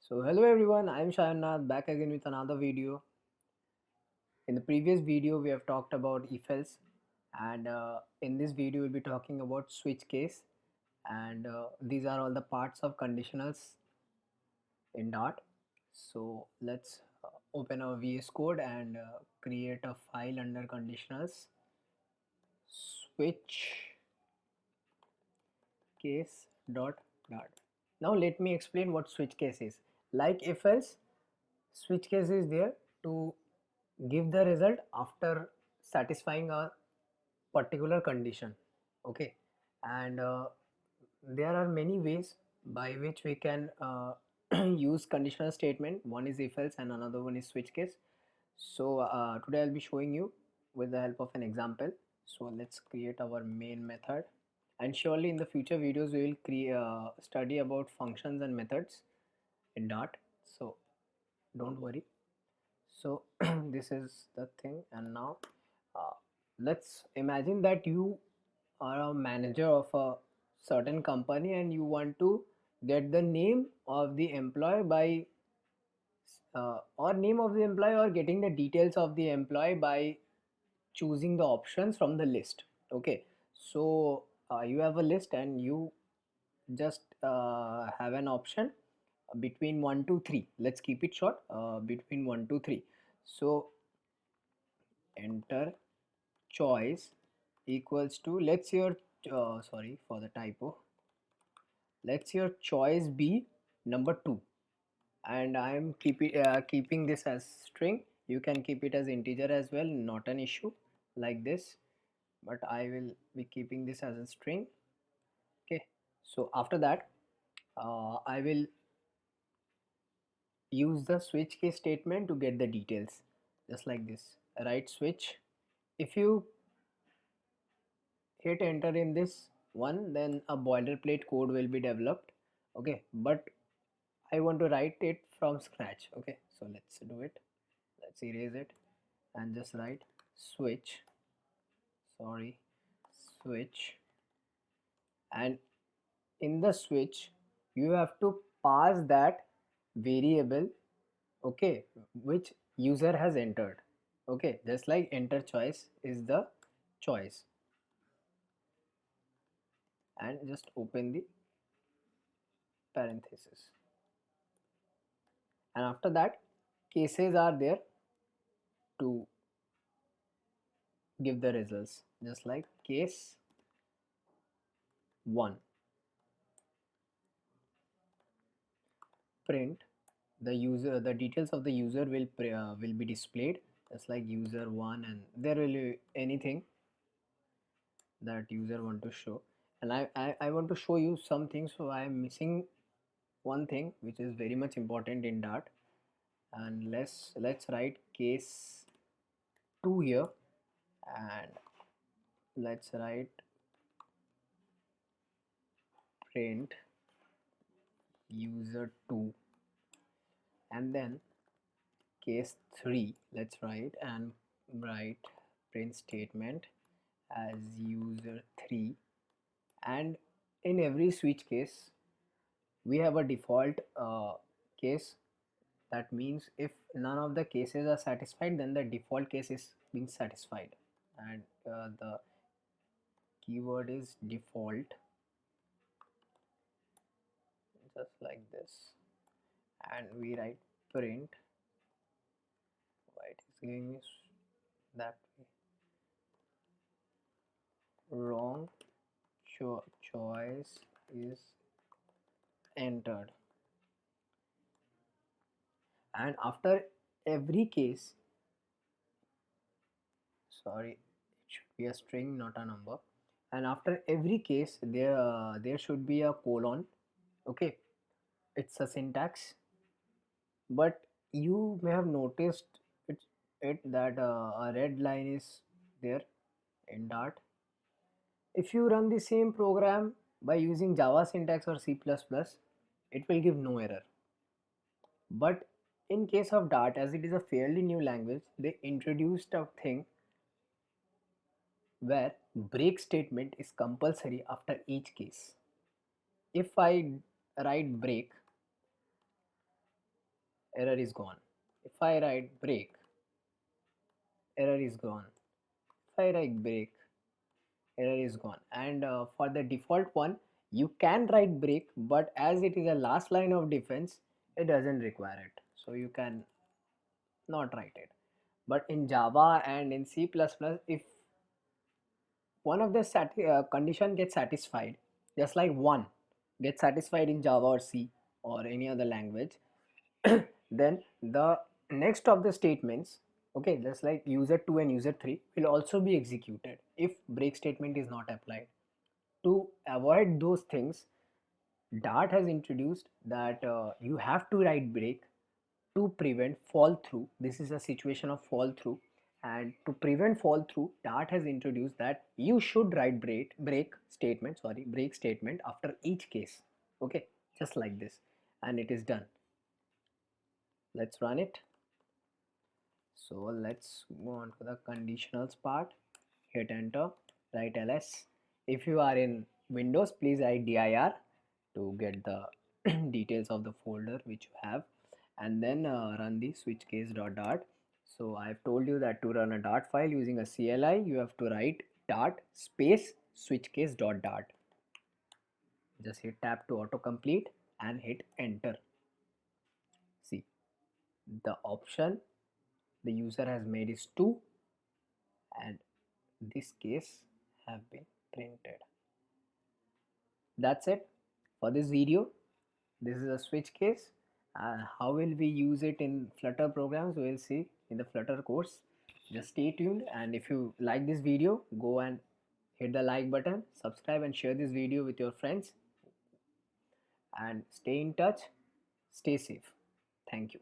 So hello everyone, I am Sayan Nath back again with another video. In the previous video we have talked about if else, and in this video we'll be talking about switch case, and these are all the parts of conditionals in Dart. So let's open our VS Code and create a file under conditionals switch case dot dart. Now let me explain what switch case is. Like if else, switch case is there to give the result after satisfying a particular condition. Okay, and there are many ways by which we can use conditional statement. One is if else and another one is switch case. So today I'll be showing you with the help of an example. So let's create our main method, and surely in the future videos we will study about functions and methods in Dart, so don't worry. So this is the thing, and now uh, let's imagine that you are a manager of a certain company and you want to get the name of the employee by or name of the employee or getting the details of the employee by choosing the options from the list. Okay, so you have a list and you just have an option between 1 to 3. Let's keep it short, between 1 to 3. So enter choice equals to, let's your sorry for the typo, let's your choice be number 2, and I am keeping this as string. You can keep it as integer as well, not an issue, like this, but I will be keeping this as a string. Okay, so after that I will use the switch case statement to get the details, just like this. Right switch, if you hit enter in this one, then a boilerplate code will be developed. Okay, but I want to write it from scratch. Okay, so let's do it. Let's erase it and just write switch, sorry, switch. And in the switch you have to pass that variable, okay, which user has entered. Okay, just like enter choice is the choice, and just open the parenthesis, and after that cases are there to give the results, just like case 1, print the user, the details of the user will be displayed, just like user 1, and there will be anything that user want to show. And I want to show you something, so I am missing one thing which is very much important in Dart, and let's write case 2 here, and let's write print user 2, and then case 3 let's write, and write print statement as user 3. And in every switch case we have a default case. That means if none of the cases are satisfied, then the default case is being satisfied, and the keyword is default, just like this. And we write print, why it is giving me that way, wrong choice is entered. And after every case, sorry, it should be a string, not a number, and after every case there should be a colon. Okay, it's a syntax, but you may have noticed it that a red line is there in Dart. If you run the same program by using Java syntax or C++, it will give no error. But in case of Dart, as it is a fairly new language, they introduced a thing where break statement is compulsory after each case. If I write break, error is gone. If I write break, error is gone. If I write break, error is gone. And for the default one, you can write break, but as it is a last line of defense, it doesn't require it, so you can not write it. But in Java and in C++, if one of the condition gets satisfied, just like one gets satisfied in Java or C or any other language, then the next of the statements, okay, just like user 2 and user 3 will also be executed if break statement is not applied. To avoid those things, Dart has introduced that you have to write break to prevent fall through. This is a situation of fall through, and to prevent fall through, Dart has introduced that you should write break statement after each case. Okay, just like this, and it is done. Let's run it. So let's go on to the conditionals part. Hit enter, write ls. If you are in Windows, please write dir to get the details of the folder which you have, and then run the switch case.dart. So I've told you that to run a Dart file using a CLI, you have to write dart space switch case.dart. Just hit tab to autocomplete and hit enter. See, the option the user has made is 2, and this case have been printed. That's it for this video. This is a switch case. How will we use it in Flutter programs? We will see in the Flutter course. Just stay tuned, and if you like this video, go and hit the like button, subscribe and share this video with your friends, and stay in touch, stay safe. Thank you.